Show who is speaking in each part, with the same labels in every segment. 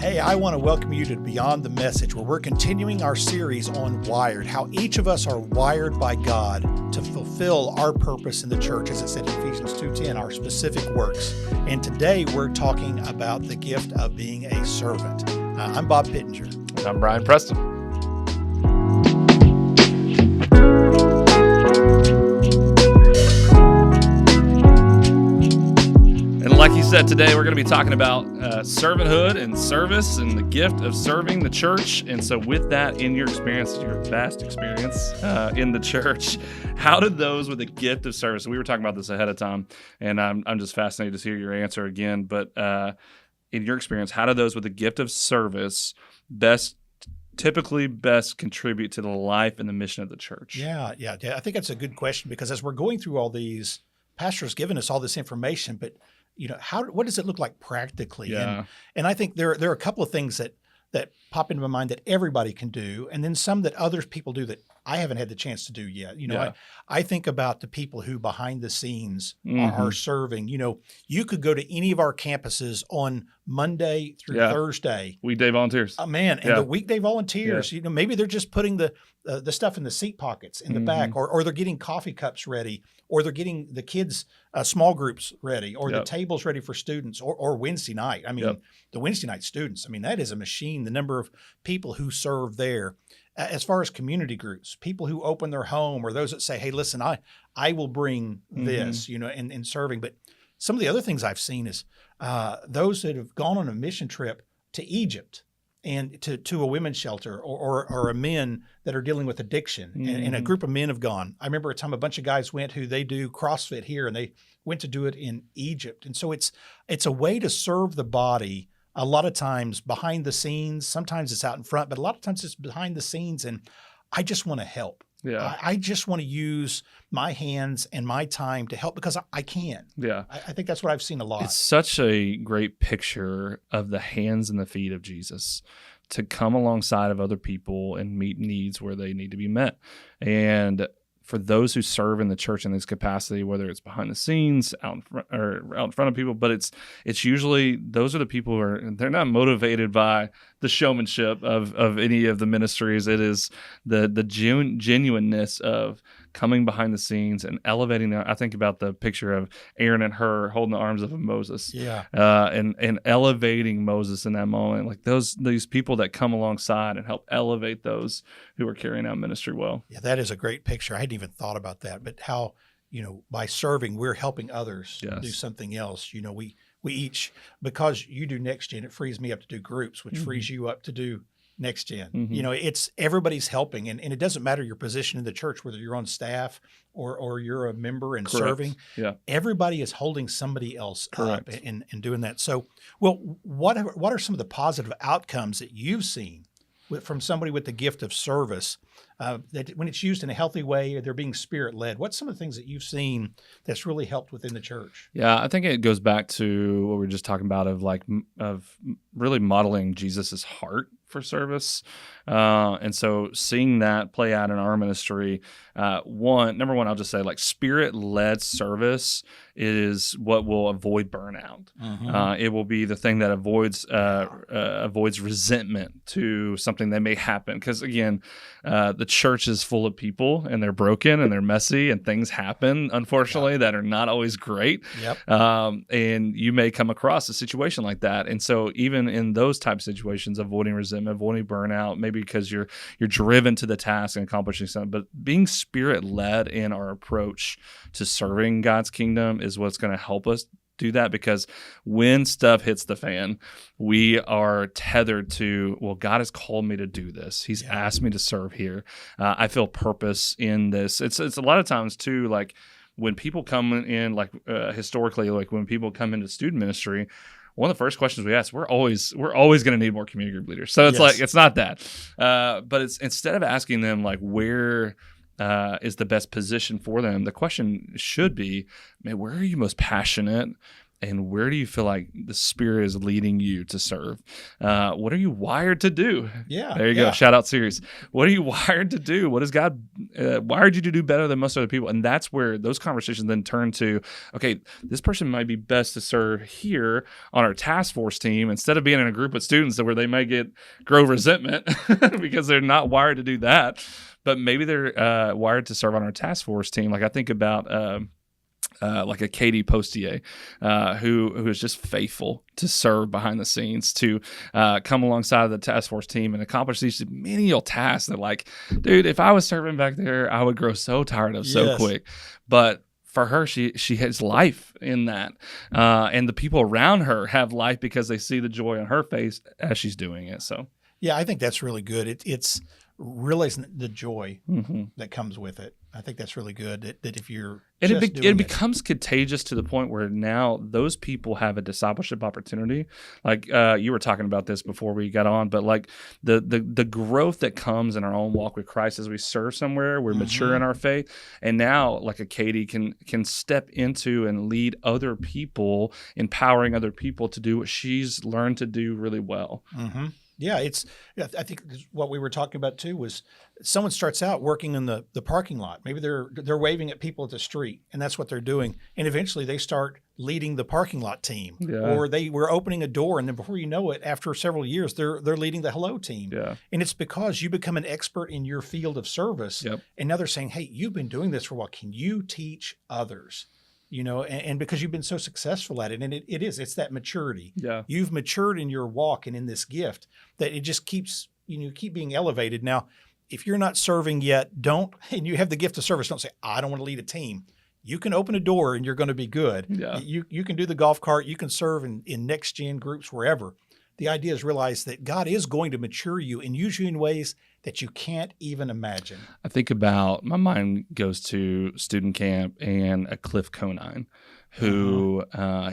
Speaker 1: Hey, I want to welcome you to Beyond the Message, where we're continuing our series on Wired, how each of us are wired by God to fulfill our purpose in the church, as it said in Ephesians 2:10, our specific works. And today we're talking about the gift of being a servant. I'm Bob Pittenger.
Speaker 2: And I'm Brian Preston. And like you said, today we're going to be talking about servanthood and service and the gift of serving the church. And so with that, in your experience, your vast experience in the church, how did those with the gift of service, we were talking about this ahead of time, and I'm just fascinated to hear your answer again, but in your experience, how do those with the gift of service typically best contribute to the life and the mission of the church?
Speaker 1: Yeah. I think that's a good question, because as we're going through all these, Pastor's given us all this information, but what does it look like practically?
Speaker 2: Yeah.
Speaker 1: And I think there are a couple of things that pop into my mind that everybody can do, and then some that other people do that I haven't had the chance to do yet. I think about the people who behind the scenes are serving. You could go to any of our campuses on Monday through Thursday.
Speaker 2: Weekday volunteers.
Speaker 1: The weekday volunteers, maybe they're just putting the stuff in the seat pockets in the back, or they're getting coffee cups ready, or they're getting the kids' small groups ready, or the tables ready for students, or Wednesday night. The Wednesday night students, that is a machine, the number of people who serve there. As far as community groups, people who open their home, or those that say, hey, listen, I will bring this, in serving. But some of the other things I've seen is those that have gone on a mission trip to Egypt and to a women's shelter, or a men that are dealing with addiction, and a group of men have gone. I remember a time a bunch of guys went who they do CrossFit here, and they went to do it in Egypt. And so it's a way to serve the body. A lot of times behind the scenes, sometimes it's out in front, but a lot of times it's behind the scenes, and I just want to help.
Speaker 2: Yeah.
Speaker 1: I just want to use my hands and my time to help because I can.
Speaker 2: Yeah.
Speaker 1: I think that's what I've seen a lot.
Speaker 2: It's such a great picture of the hands and the feet of Jesus, to come alongside of other people and meet needs where they need to be met. And for those who serve in the church in this capacity, whether it's behind the scenes, out in front of people, but it's usually those are the people they're not motivated by the showmanship of any of the ministries. It is the genuineness of coming behind the scenes and elevating them. I think about the picture of Aaron and Hur holding the arms of Moses, and elevating Moses in that moment. Like these people that come alongside and help elevate those who are carrying out ministry well.
Speaker 1: Yeah, that is a great picture. I hadn't even thought about that, but how by serving, we're helping others do something else. We each, because you do Next Gen, it frees me up to do groups, which frees you up to do Next Gen. It's everybody's helping, and it doesn't matter your position in the church, whether you're on staff or you're a member and serving. Yeah, everybody is holding somebody else up and doing that. So, what are some of the positive outcomes that you've seen from somebody with the gift of service, that when it's used in a healthy way, they're being Spirit-led? What's some of the things that you've seen that's really helped within the church?
Speaker 2: Yeah, I think it goes back to what we were just talking about of really modeling Jesus's heart for service. And so seeing that play out in our ministry, number one, I'll just say Spirit-led service is what will avoid burnout. It will be the thing that avoids resentment to something that may happen. Because again, the church is full of people, and they're broken and they're messy, and things happen, unfortunately, that are not always great. And you may come across a situation like that. And so even in those type of situations, avoiding resentment, avoiding burnout, maybe because you're driven to the task and accomplishing something, but being Spirit-led in our approach to serving God's kingdom is what's going to help us do that, because when stuff hits the fan, we are tethered to, God has called me to do this. He's asked me to serve here. I feel purpose in this. It's a lot of times too, when people come in, historically, when people come into student ministry, one of the first questions we ask, we're always going to need more community group leaders. So it's it's not that, but it's instead of asking them where is the best position for them, the question should be, where are you most passionate? and where do you feel like the Spirit is leading you to serve? What are you wired to do?
Speaker 1: Yeah.
Speaker 2: There you go. Shout out series. What are you wired to do? What has God wired you to do better than most other people? And that's where those conversations then turn to, okay, this person might be best to serve here on our task force team instead of being in a group of students where they may grow resentment because they're not wired to do that. But maybe they're wired to serve on our task force team. Like I think about like a Katie Postier, who is just faithful to serve behind the scenes, to come alongside of the task force team and accomplish these menial tasks that, like, dude, if I was serving back there, I would grow so tired of so quick. But for her, she has life in that. And the people around her have life because they see the joy on her face as she's doing it. So,
Speaker 1: yeah, I think that's really good. It's realizing the joy that comes with it. I think that's really good. That if you're
Speaker 2: it becomes contagious to the point where now those people have a discipleship opportunity. Like you were talking about this before we got on, but like the growth that comes in our own walk with Christ as we serve somewhere, we're mature in our faith, and now like a Katie can step into and lead other people, empowering other people to do what she's learned to do really well.
Speaker 1: Mm-hmm. Yeah, I think what we were talking about too was someone starts out working in the parking lot. Maybe they're waving at people at the street, and that's what they're doing. And eventually they start leading the parking lot team, or they were opening a door, and then before you know it, after several years, they're leading the hello team.
Speaker 2: Yeah.
Speaker 1: And it's because you become an expert in your field of service, and now they're saying, "Hey, you've been doing this for a while. Can you teach others?" You know, and because you've been so successful at it, and it's that maturity.
Speaker 2: Yeah.
Speaker 1: You've matured in your walk and in this gift that it just keeps, keep being elevated. Now, if you're not serving yet, and you have the gift of service, don't say, I don't want to lead a team. You can open a door and you're going to be good.
Speaker 2: Yeah.
Speaker 1: You can do the golf cart. You can serve in next gen groups, wherever. The idea is realize that God is going to mature you and use you in ways that you can't even imagine.
Speaker 2: I think about, my mind goes to student camp and a Cliff Conine, who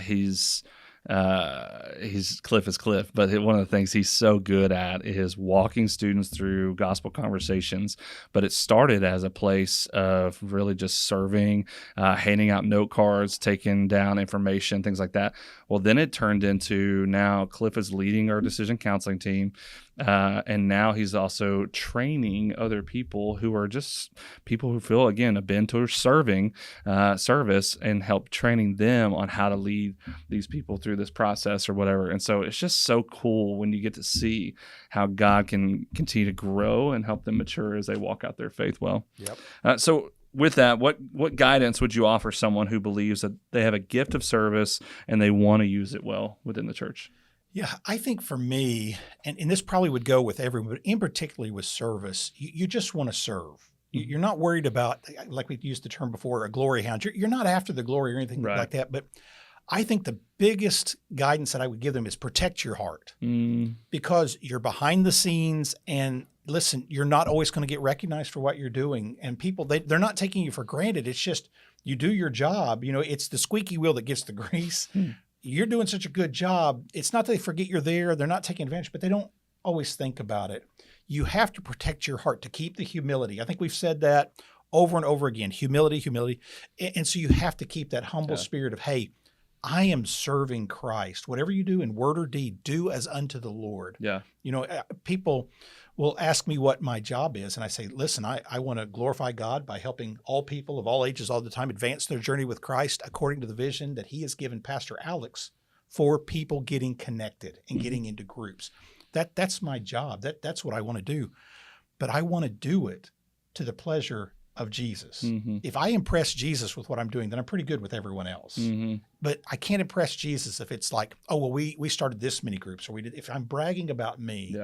Speaker 2: he's Cliff is Cliff, but one of the things he's so good at is walking students through gospel conversations. But it started as a place of really just serving, handing out note cards, taking down information, things like that. Well, then it turned into, now Cliff is leading our decision counseling team. And now he's also training other people who are just people who feel, again, a bent towards service, and help training them on how to lead these people through this process or whatever. And so it's just so cool when you get to see how God can continue to grow and help them mature as they walk out their faith well.
Speaker 1: Yep.
Speaker 2: So with that, what guidance would you offer someone who believes that they have a gift of service and they want to use it well within the church?
Speaker 1: Yeah, I think for me, and this probably would go with everyone, but in particularly with service, you just want to serve. You're not worried about, like we used the term before, a glory hound. You're not after the glory or anything like that. But I think the biggest guidance that I would give them is protect your heart, because you're behind the scenes, and listen, you're not always going to get recognized for what you're doing. And people, they're not taking you for granted. It's just you do your job. It's the squeaky wheel that gets the grease. You're doing such a good job. It's not that they forget you're there. They're not taking advantage, but they don't always think about it. You have to protect your heart to keep the humility. I think we've said that over and over again, humility. And so you have to keep that humble spirit of, hey, I am serving Christ. Whatever you do in word or deed, do as unto the Lord.
Speaker 2: Yeah.
Speaker 1: People will ask me what my job is, and I say, listen, I want to glorify God by helping all people of all ages all the time advance their journey with Christ according to the vision that he has given Pastor Alex for people getting connected and getting into groups. That's my job. That's what I want to do. But I want to do it to the pleasure of Jesus. If I impress Jesus with what I'm doing, then I'm pretty good with everyone else. But I can't impress Jesus if it's like, oh, well, we started this many groups, or we did. If I'm bragging about me,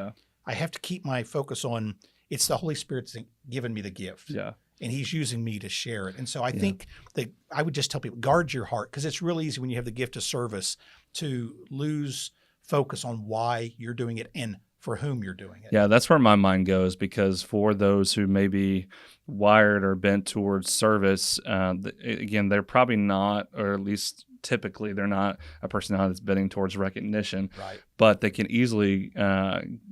Speaker 1: I have to keep my focus on, it's the Holy Spirit that's given me the gift.
Speaker 2: Yeah.
Speaker 1: And he's using me to share it. And so I think that I would just tell people, guard your heart, because it's real easy when you have the gift of service to lose focus on why you're doing it and for whom you're doing it.
Speaker 2: Yeah, that's where my mind goes, because for those who may be wired or bent towards service, again, they're probably not, or at least typically they're not a personality that's bending towards recognition, but they can easily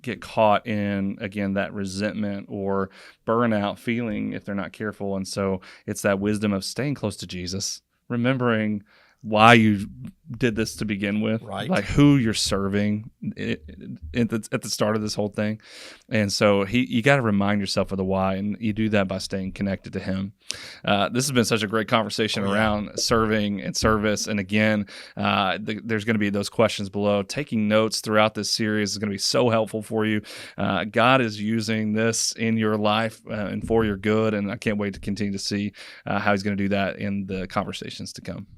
Speaker 2: get caught in, again, that resentment or burnout feeling if they're not careful. And so it's that wisdom of staying close to Jesus, remembering why you did this to begin with,
Speaker 1: right?
Speaker 2: Like who you're serving at the start of this whole thing. And so you got to remind yourself of the why, and you do that by staying connected to him. This has been such a great conversation around serving and service. And again, there's going to be those questions below. Taking notes throughout this series is going to be so helpful for you. God is using this in your life and for your good, and I can't wait to continue to see how he's going to do that in the conversations to come.